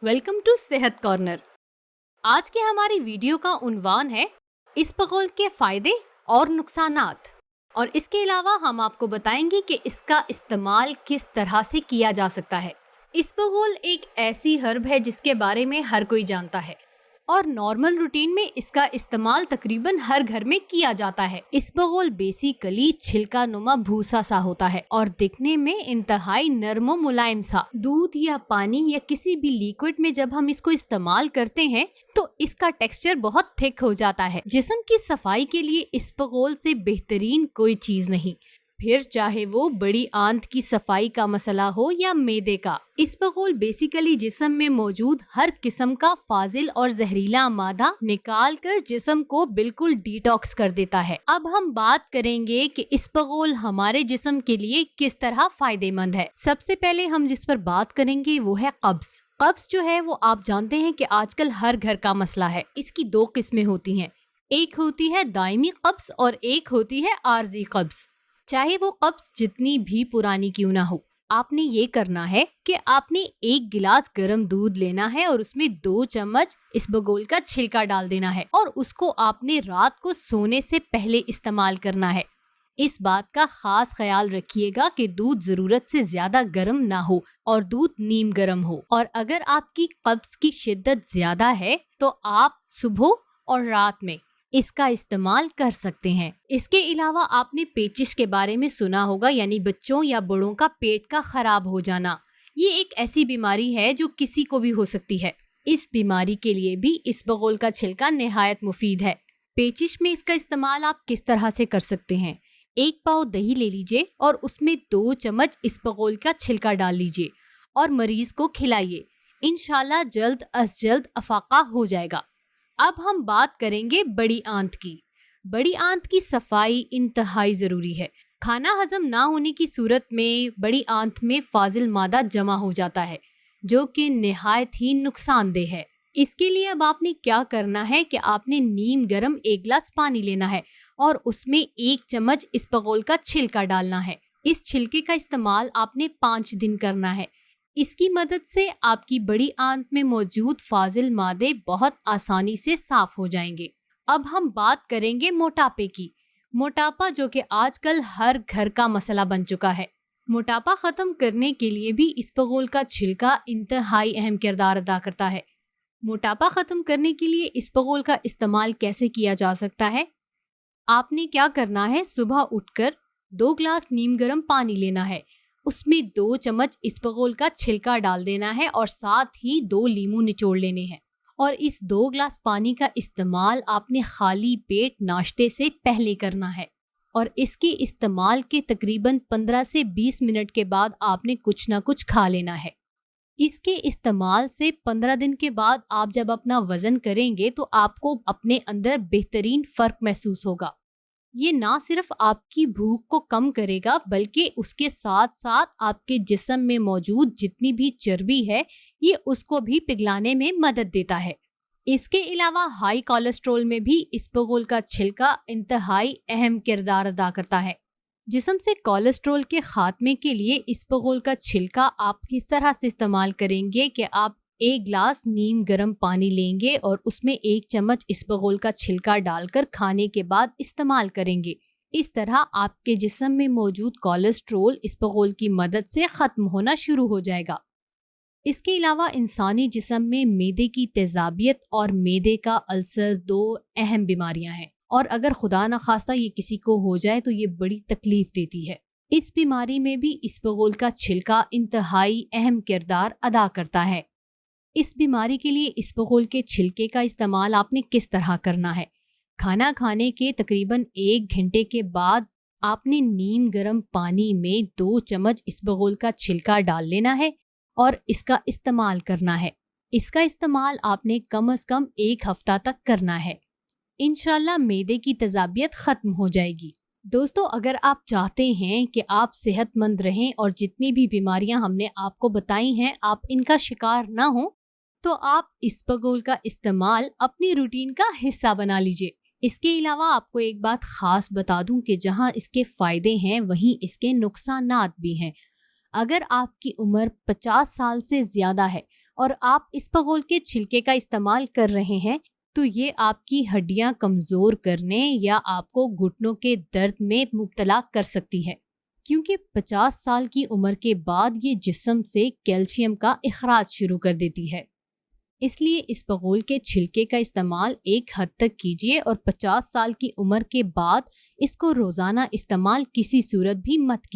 Welcome to सेहत corner. आज के हमारी वीडियो का उन्वान है इसबगोल के फायदे और नुकसानात, और इसके अलावा हम आपको बताएंगे कि इसका इस्तेमाल किस तरह से किया जा सकता है। इसबगोल एक ऐसी हर्ब है जिसके बारे में हर कोई जानता है और नॉर्मल रूटीन में इसका इस्तेमाल तकरीबन हर घर में किया जाता है। इसबगोल बेसिकली छिलका नुमा भूसा सा होता है और दिखने में इंतहाई नरम और मुलायम सा। दूध या पानी या किसी भी लिक्विड में जब हम इसको इस्तेमाल करते हैं तो इसका टेक्सचर बहुत थिक हो जाता है। जिस्म की सफाई के लिए इसबगोल से बेहतरीन कोई चीज नहीं, फिर चाहे वो बड़ी आंत की सफाई का मसला हो या मैदे का। इसबगोल बेसिकली जिस्म में मौजूद हर किस्म का फाजिल और जहरीला मादा निकाल कर जिस्म को बिल्कुल डिटॉक्स कर देता है। अब हम बात करेंगे कि इसबगोल हमारे जिस्म के लिए किस तरह फायदेमंद है। सबसे पहले हम जिस पर बात करेंगे वो है कब्ज। कब्ज जो है वो आप जानते हैं कि आजकल हर घर का मसला है। इसकी दो किस्में होती हैं, एक होती है दायमी कब्ज और एक होती है आर्जी कब्ज। चाहे वो कब्ज जितनी भी पुरानी क्यों ना हो, आपने ये करना है कि आपने एक गिलास गर्म दूध लेना है और उसमें 2 चम्मच इसबगोल का छिलका डाल देना है और उसको आपने रात को सोने से पहले इस्तेमाल करना है। इस बात का खास ख्याल रखिएगा कि दूध जरूरत से ज्यादा गर्म ना हो और दूध नीम गर्म हो। और अगर आपकी कब्ज की शिद्दत ज्यादा है तो आप सुबह और रात में इसका इस्तेमाल कर सकते हैं। इसके अलावा आपने पेचिश के बारे में सुना होगा, यानी बच्चों या बड़ों का पेट का खराब हो जाना। ये एक ऐसी बीमारी है जो किसी को भी हो सकती है। इस बीमारी के लिए भी इसबगोल का छिलका निहायत मुफीद है। पेचिश में इसका इस्तेमाल आप किस तरह से कर सकते हैं, 1 पाव दही ले लीजिए और उसमें 2 चम्मच इसबगोल का छिलका डाल लीजिए और मरीज को खिलाइए। इंशाल्लाह जल्द अज जल्द अफाका हो जाएगा। अब हम बात करेंगे बड़ी आंत की। बड़ी आंत की सफाई इंतहाई जरूरी है। खाना हजम ना होने की सूरत में बड़ी आंत में फाजिल मादा जमा हो जाता है जो कि निहायत ही नुकसानदेह है। इसके लिए अब आपने क्या करना है कि आपने नीम गर्म 1 गिलास पानी लेना है और उसमें 1 चम्मच इसबगोल का छिलका डालना है। इस छिलके का इस्तेमाल आपने 5 दिन करना है। इसकी मदद से आपकी बड़ी आंत में मौजूद फाजिल मादे बहुत आसानी से साफ हो जाएंगे। अब हम बात करेंगे मोटापे की। मोटापा जो कि आजकल हर घर का मसला बन चुका है। मोटापा खत्म करने के लिए भी इसबगोल का छिलका इंतहाई अहम किरदार अदा करता है। मोटापा खत्म करने के लिए इसबगोल का इस्तेमाल कैसे किया जा सकता है? आपने क्या करना है, सुबह उठकर 2 गिलास नीम गर्म पानी लेना है, उसमें 2 चम्मच इसबगोल का छिलका डाल देना है और साथ ही 2 लीमू निचोड़ लेने हैं। और इस 2 गिलास पानी का इस्तेमाल आपने खाली पेट नाश्ते से पहले करना है और इसके इस्तेमाल के तकरीबन 15 से 20 मिनट के बाद आपने कुछ ना कुछ खा लेना है। इसके इस्तेमाल से 15 दिन के बाद आप जब अपना वजन करेंगे तो आपको अपने अंदर बेहतरीन फर्क महसूस होगा। ये ना सिर्फ आपकी भूख को कम करेगा बल्कि उसके साथ साथ आपके जिस्म में मौजूद जितनी भी चर्बी है ये उसको भी पिघलाने में मदद देता है। इसके अलावा हाई कोलेस्ट्रॉल में भी इसबगोल का छिलका इंतहाई अहम किरदार अदा करता है। जिस्म से कोलेस्ट्रॉल के खात्मे के लिए इसबगोल का छिलका आप किस तरह से इस्तेमाल करेंगे कि आप 1 गिलास नीम गर्म पानी लेंगे और उसमें 1 चम्मच इसबगोल का छिलका डालकर खाने के बाद इस्तेमाल करेंगे। इस तरह आपके जिस्म में मौजूद कोलेस्ट्रॉल इसबगोल की मदद से खत्म होना शुरू हो जाएगा। इसके अलावा इंसानी जिस्म में मैदे की तेजाबियत और मैदे का अल्सर 2 अहम बीमारियां हैं और अगर खुदा न खास्ता ये किसी को हो जाए तो ये बड़ी तकलीफ देती है। इस बीमारी में भी इसबगोल का छिलका इंतहाई अहम किरदार अदा करता है। इस बीमारी के लिए इसबगोल के छिलके का इस्तेमाल आपने किस तरह करना है? खाना खाने के तकरीबन 1 घंटे के बाद आपने नीम गर्म पानी में 2 चम्मच इसबगोल का छिलका डाल लेना है और इसका इस्तेमाल करना है। इसका इस्तेमाल आपने कम से कम 1 हफ्ता तक करना है। इंशाल्लाह मैदे की तेजाबियत खत्म हो जाएगी। दोस्तों, अगर आप चाहते हैं कि आप सेहतमंद रहें और जितनी भी बीमारियां हमने आपको बताई हैं आप इनका शिकार ना हो, तो आप इसबगोल का इस्तेमाल अपनी रूटीन का हिस्सा बना लीजिए। इसके अलावा आपको एक बात खास बता दूं कि जहां इसके फायदे हैं वहीं इसके नुकसानात भी हैं। अगर आपकी उम्र 50 साल से ज्यादा है और आप इसबगोल के छिलके का इस्तेमाल कर रहे हैं तो ये आपकी हड्डियां कमजोर करने या आपको घुटनों के दर्द में मुब्तला कर सकती है, क्योंकि 50 साल की उम्र के बाद ये जिस्म से कैल्शियम का इखराज शुरू कर देती है। इसलिए इसबगोल के छिलके का इस्तेमाल एक हद तक कीजिए और 50 साल की उम्र के बाद इसको रोजाना इस्तेमाल किसी सूरत भी मत कीजिए।